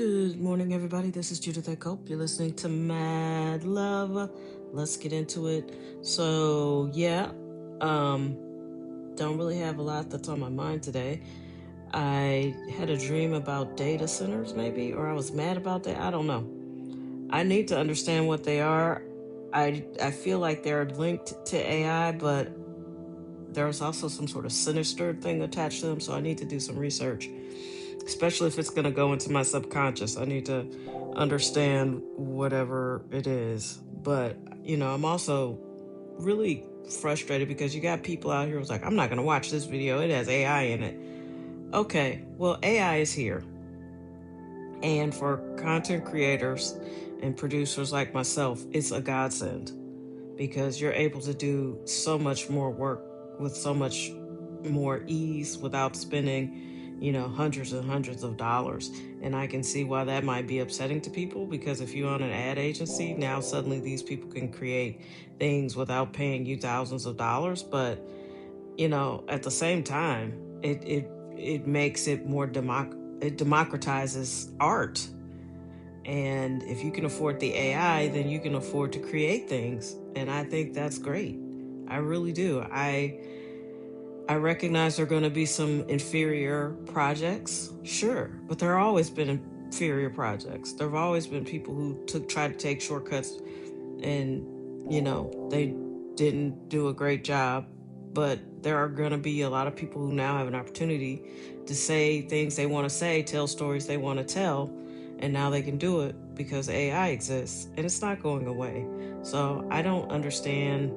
Good morning, everybody. This is Judith Cope. You're listening to Mad Love. Let's get into it. Don't really have a lot that's on my mind today. I had a dream about data centers, maybe, or I was mad about that. I don't know. I need to understand what they are. I feel like they're linked to AI, but there's also some sort of sinister thing attached to them, so I need to do some research, especially if it's going to go into my subconscious. I need to understand whatever it is. But, I'm also really frustrated because you got people out here who's like, I'm not going to watch this video. It has AI in it. Okay, well, AI is here. And for content creators and producers like myself, it's a godsend because you're able to do so much more work with so much more ease without spending, hundreds and hundreds of dollars. And I can see why that might be upsetting to people, because if you own an ad agency, now suddenly these people can create things without paying you thousands of dollars. But, at the same time, it makes it more it democratizes art. And if you can afford the AI, then you can afford to create things. And I think that's great. I really do. I recognize there are going to be some inferior projects, sure, but there have always been inferior projects. There have always been people who tried to take shortcuts, and they didn't do a great job. But there are going to be a lot of people who now have an opportunity to say things they want to say, tell stories they want to tell, and now they can do it because AI exists, and it's not going away. So I don't understand,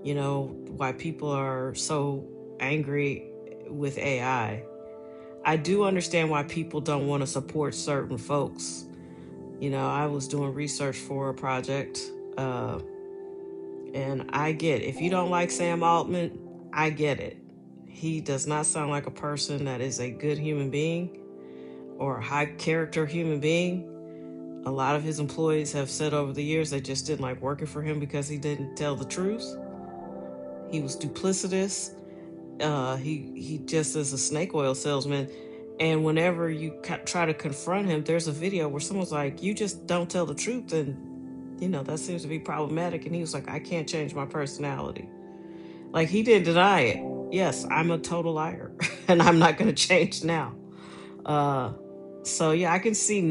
why people are so angry with AI. I do understand why people don't want to support certain folks. I was doing research for a project, and I get, if you don't like Sam Altman, I get it. He does not sound like a person that is a good human being or a high character human being. A lot of his employees have said over the years they just didn't like working for him because he didn't tell the truth. He was duplicitous. He just is a snake oil salesman. And whenever you try to confront him, there's a video where someone's like, you just don't tell the truth, and that seems to be problematic. And he was like, I can't change my personality. Like, he didn't deny it. Yes, I'm a total liar and I'm not going to change now. So yeah, I can see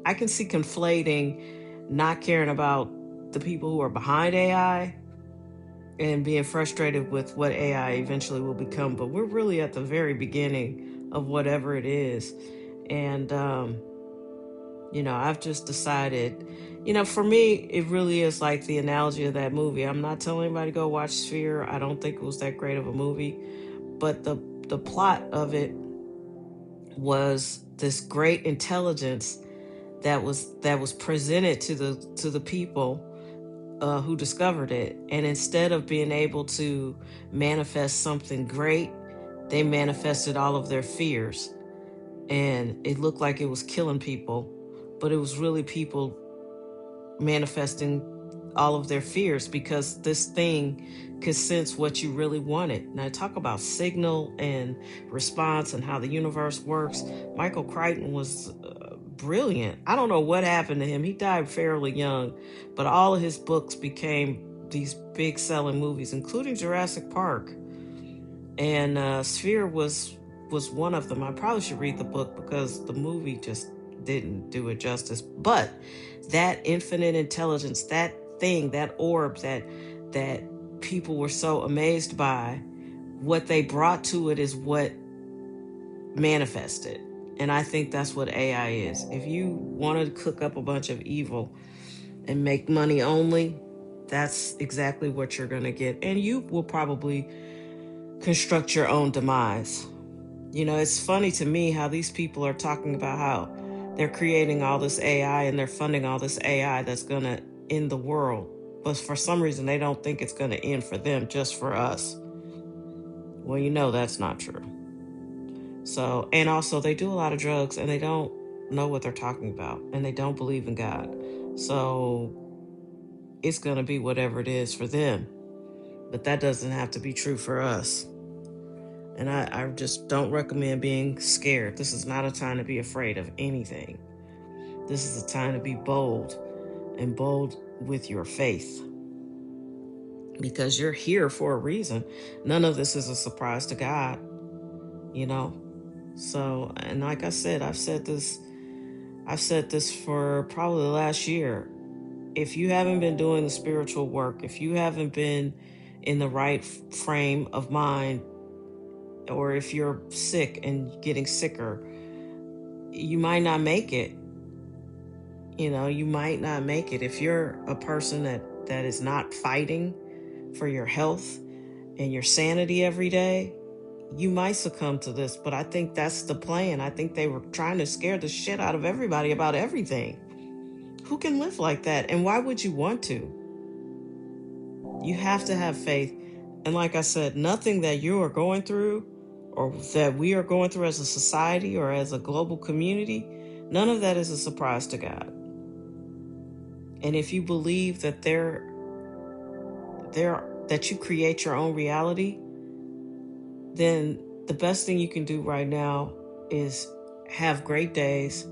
conflating not caring about the people who are behind AI and being frustrated with what AI eventually will become. But we're really at the very beginning of whatever it is. And, I've just decided, for me, it really is like the analogy of that movie. I'm not telling anybody to go watch Sphere. I don't think it was that great of a movie. But the plot of it was this great intelligence that was presented to the people who discovered it. And instead of being able to manifest something great, they manifested all of their fears. And it looked like it was killing people, but it was really people manifesting all of their fears because this thing could sense what you really wanted. Now, talk about signal and response and how the universe works. Michael Crichton was brilliant. I don't know what happened to him. He died fairly young, but all of his books became these big selling movies, including Jurassic Park. And Sphere was one of them. I probably should read the book because the movie just didn't do it justice. But that infinite intelligence, that thing, that orb that people were so amazed by, what they brought to it is what manifested. And I think that's what AI is. If you want to cook up a bunch of evil and make money only, that's exactly what you're going to get. And you will probably construct your own demise. It's funny to me how these people are talking about how they're creating all this AI and they're funding all this AI that's going to end the world. But for some reason, they don't think it's going to end for them, just for us. Well, that's not true. So, and also they do a lot of drugs and they don't know what they're talking about and they don't believe in God. So it's going to be whatever it is for them. But that doesn't have to be true for us. And I just don't recommend being scared. This is not a time to be afraid of anything. This is a time to be bold, and bold with your faith, because you're here for a reason. None of this is a surprise to God, you know? So, and like I said, I've said this for probably the last year. If you haven't been doing the spiritual work, if you haven't been in the right frame of mind, or if you're sick and getting sicker, you might not make it. You might not make it. If you're a person that is not fighting for your health and your sanity every day, you might succumb to this. But I think that's the plan. I think they were trying to scare the shit out of everybody about everything. Who can live like that? And why would you want to? You have to have faith. And like I said, nothing that you are going through, or that we are going through as a society or as a global community, none of that is a surprise to God. And if you believe that that you create your own reality, then the best thing you can do right now is have great days,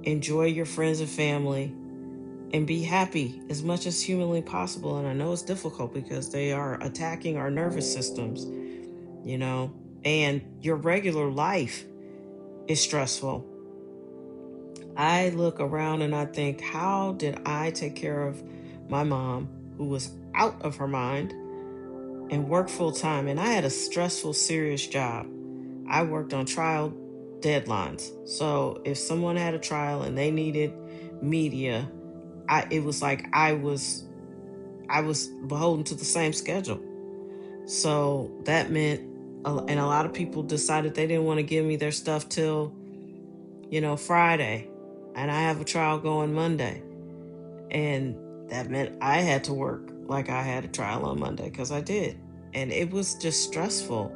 enjoy your friends and family, and be happy as much as humanly possible. And I know it's difficult because they are attacking our nervous systems, and your regular life is stressful. I look around and I think, how did I take care of my mom, who was out of her mind, and work full time? And I had a stressful, serious job. I worked on trial deadlines. So if someone had a trial and they needed media, it was like I was beholden to the same schedule. So that meant, and a lot of people decided they didn't want to give me their stuff till, Friday. And I have a trial going Monday. And that meant I had to work like I had a trial on Monday, because I did. And it was just stressful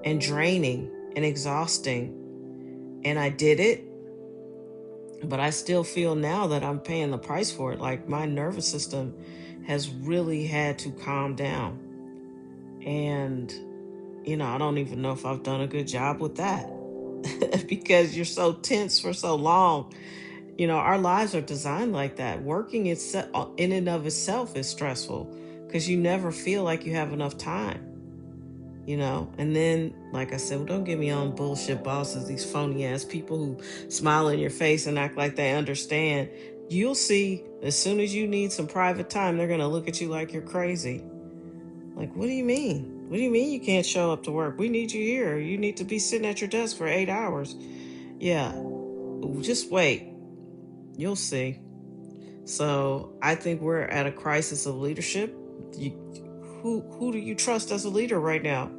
and draining and exhausting. And I did it. But I still feel now that I'm paying the price for it. Like, my nervous system has really had to calm down. And, I don't even know if I've done a good job with that. Because you're so tense for so long. Our lives are designed like that. Working itself, in and of itself, is stressful because you never feel like you have enough time. And then, like I said, well, don't get me on bullshit bosses, these phony ass people who smile in your face and act like they understand. You'll see, as soon as you need some private time, they're going to look at you like you're crazy. Like, what do you mean? What do you mean you can't show up to work? We need you here. You need to be sitting at your desk for 8 hours. Yeah, just wait. You'll see. So I think we're at a crisis of leadership. Who do you trust as a leader right now?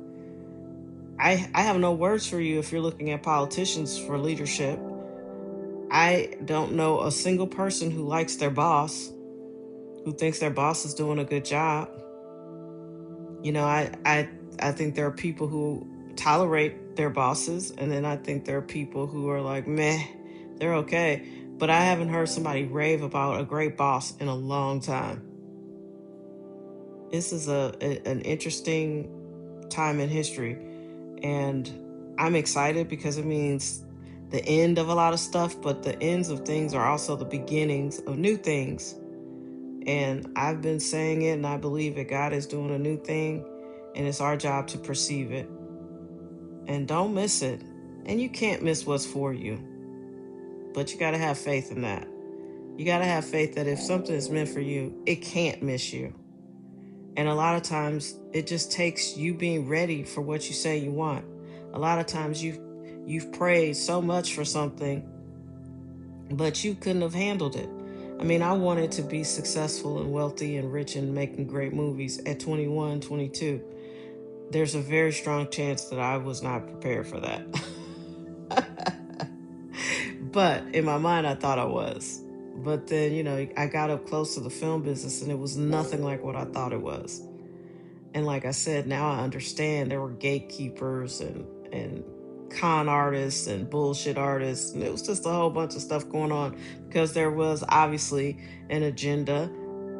I have no words for you if you're looking at politicians for leadership. I don't know a single person who likes their boss, who thinks their boss is doing a good job. I think there are people who tolerate their bosses, and then I think there are people who are like, meh, they're okay. But I haven't heard somebody rave about a great boss in a long time. This is an interesting time in history, and I'm excited because it means the end of a lot of stuff, but the ends of things are also the beginnings of new things. And I've been saying it, and I believe it. God is doing a new thing, and it's our job to perceive it. And don't miss it. And you can't miss what's for you, but you got to have faith in that. You got to have faith that if something is meant for you, it can't miss you. And a lot of times it just takes you being ready for what you say you want. A lot of times you've prayed so much for something, but you couldn't have handled it. I mean, I wanted to be successful and wealthy and rich and making great movies at 21, 22. There's a very strong chance that I was not prepared for that. But in my mind, I thought I was. But then, I got up close to the film business, and it was nothing like what I thought it was. And like I said, now I understand there were gatekeepers and con artists and bullshit artists. And it was just a whole bunch of stuff going on because there was obviously an agenda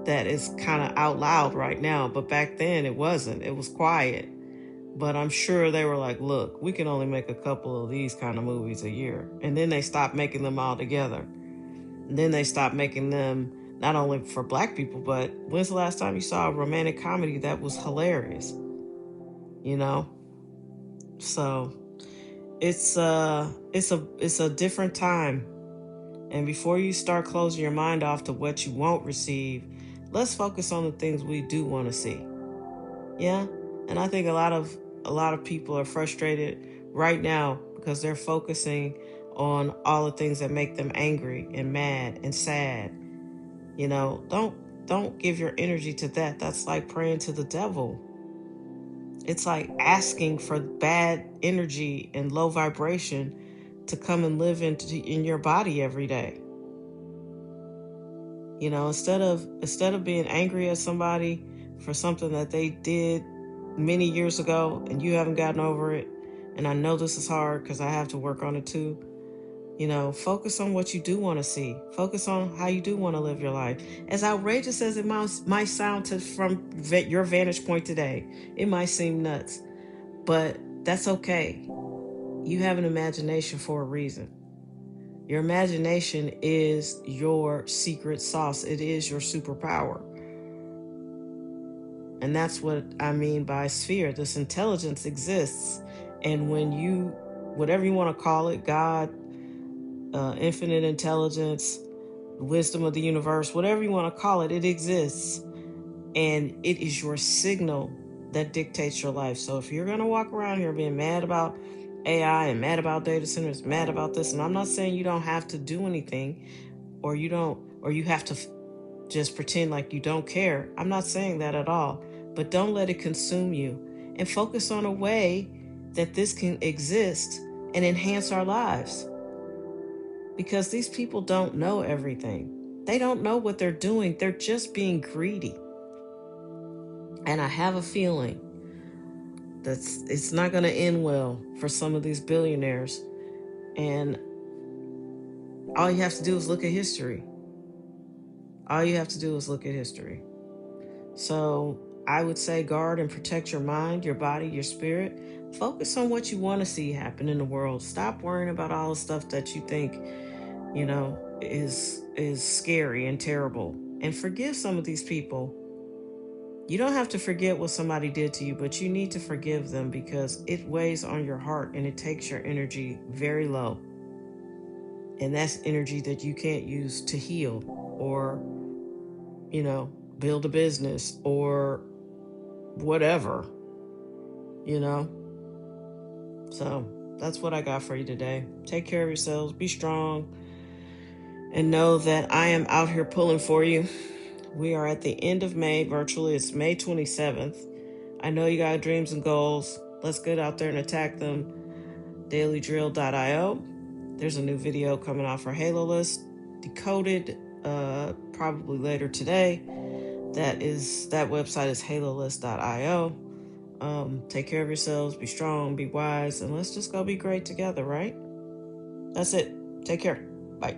that is kind of out loud right now. But back then it wasn't. It was quiet. But I'm sure they were like, look, we can only make a couple of these kind of movies a year. And then they stopped making them all together. And then they stopped making them not only for black people, but when's the last time you saw a romantic comedy that was hilarious? You know? So it's a different time. And before you start closing your mind off to what you won't receive, let's focus on the things we do want to see. Yeah? And I think a lot of people are frustrated right now because they're focusing on all the things that make them angry and mad and sad. Don't give your energy to that. That's like praying to the devil. It's like asking for bad energy and low vibration to come and live in your body every day. Instead of being angry at somebody for something that they did many years ago and you haven't gotten over it, and I know this is hard because I have to work on it too. Focus on what you do want to see. Focus on how you do want to live your life. As outrageous as it might sound from your vantage point today, it might seem nuts, but that's okay. You have an imagination for a reason. Your imagination is your secret sauce. It is your superpower. And that's what I mean by sphere. This intelligence exists. And whatever you want to call it, God, infinite intelligence, wisdom of the universe, whatever you want to call it, it exists. And it is your signal that dictates your life. So if you're going to walk around here being mad about AI and mad about data centers, mad about this, and I'm not saying you don't have to do anything or you have to just pretend like you don't care. I'm not saying that at all. But don't let it consume you and focus on a way that this can exist and enhance our lives. Because these people don't know everything. They don't know what they're doing. They're just being greedy. And I have a feeling that it's not going to end well for some of these billionaires. And all you have to do is look at history. All you have to do is look at history. So I would say guard and protect your mind, your body, your spirit. Focus on what you want to see happen in the world. Stop worrying about all the stuff that you think, is scary and terrible. And forgive some of these people. You don't have to forget what somebody did to you, but you need to forgive them because it weighs on your heart and it takes your energy very low. And that's energy that you can't use to heal or, build a business or whatever, So that's what I got for you today. Take care of yourselves. Be strong. And know that I am out here pulling for you. We are at the end of May. Virtually, it's May 27th. I know you got dreams and goals. Let's get out there and attack them. dailydrill.io. There's a new video coming out for Halo List. Decoded probably later today. That website is halolist.io. Take care of yourselves, be strong, be wise, and let's just go be great together, right? That's it. Take care. Bye.